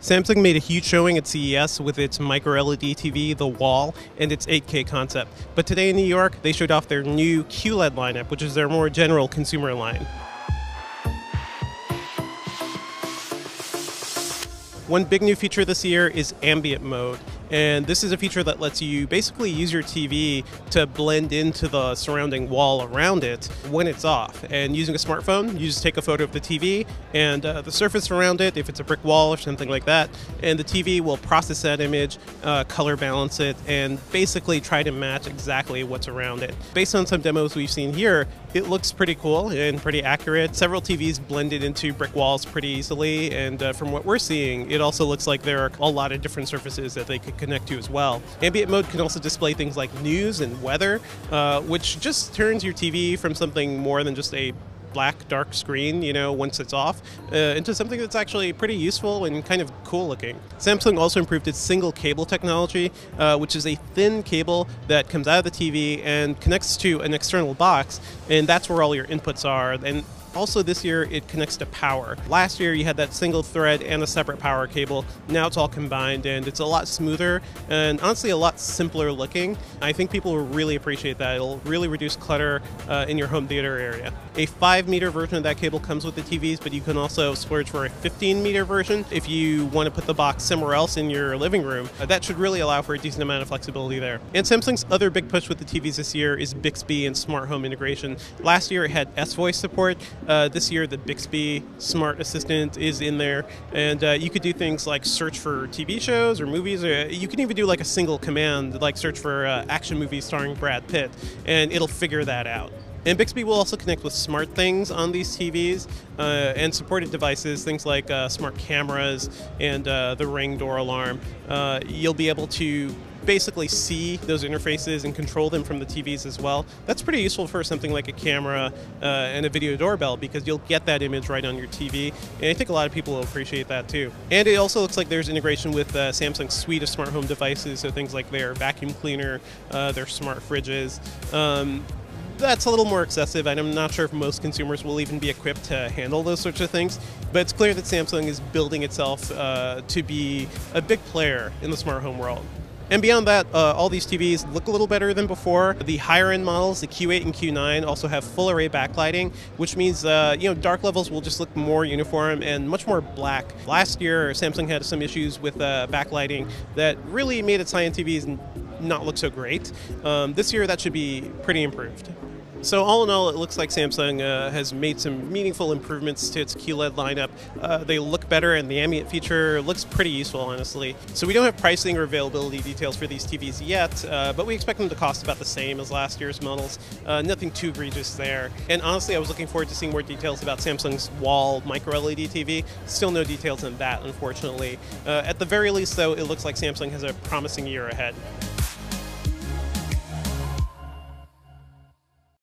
Samsung made a huge showing at CES with its micro LED TV, the Wall, and its 8K concept. But today in New York, they showed off their new QLED lineup, which is their more general consumer line. One big new feature this year is Ambient Mode, and this is a feature that lets you basically use your TV to blend into the surrounding wall around it when it's off. And using a smartphone, you just take a photo of the TV and the surface around it, if it's a brick wall or something like that, and the TV will process that image, color balance it, and basically try to match exactly what's around it. Based on some demos we've seen here, it looks pretty cool and pretty accurate. Several TVs blended into brick walls pretty easily, and from what we're seeing, it also looks like there are a lot of different surfaces that they could connect to as well. Ambient Mode can also display things like news and weather, which just turns your TV from something more than just a black, dark screen, once it's off, into something that's actually pretty useful and kind of cool looking. Samsung also improved its single cable technology, which is a thin cable that comes out of the TV and connects to an external box, and that's where all your inputs are. And also this year, it connects to power. Last year, you had that single thread and a separate power cable. Now it's all combined, and it's a lot smoother and honestly a lot simpler looking. I think people will really appreciate that. It'll really reduce clutter in your home theater area. A 5-meter version of that cable comes with the TVs, but you can also splurge for a 15-meter version if you want to put the box somewhere else in your living room. That should really allow for a decent amount of flexibility there. And Samsung's other big push with the TVs this year is Bixby and smart home integration. Last year, it had S-Voice support. This year, the Bixby Smart Assistant is in there, and you could do things like search for TV shows or movies, or you can even do like a single command, like search for action movies starring Brad Pitt, and it'll figure that out. And Bixby will also connect with smart things on these TVs and supported devices, things like smart cameras and the Ring door alarm. You'll be able to basically see those interfaces and control them from the TVs as well. That's pretty useful for something like a camera and a video doorbell, because you'll get that image right on your TV, and I think a lot of people will appreciate that too. And it also looks like there's integration with Samsung's suite of smart home devices, so things like their vacuum cleaner, their smart fridges. That's a little more excessive, and I'm not sure if most consumers will even be equipped to handle those sorts of things, but it's clear that Samsung is building itself to be a big player in the smart home world. And beyond that, all these TVs look a little better than before. The higher-end models, the Q8 and Q9, also have full-array backlighting, which means dark levels will just look more uniform and much more black. Last year, Samsung had some issues with backlighting that really made its high-end TVs not look so great. This year, that should be pretty improved. So all in all, it looks like Samsung has made some meaningful improvements to its QLED lineup. They look better, and the ambient feature looks pretty useful, honestly. So we don't have pricing or availability details for these TVs yet, but we expect them to cost about the same as last year's models. Nothing too egregious there. And honestly, I was looking forward to seeing more details about Samsung's Wall micro LED TV. Still no details on that, unfortunately. At the very least, though, it looks like Samsung has a promising year ahead.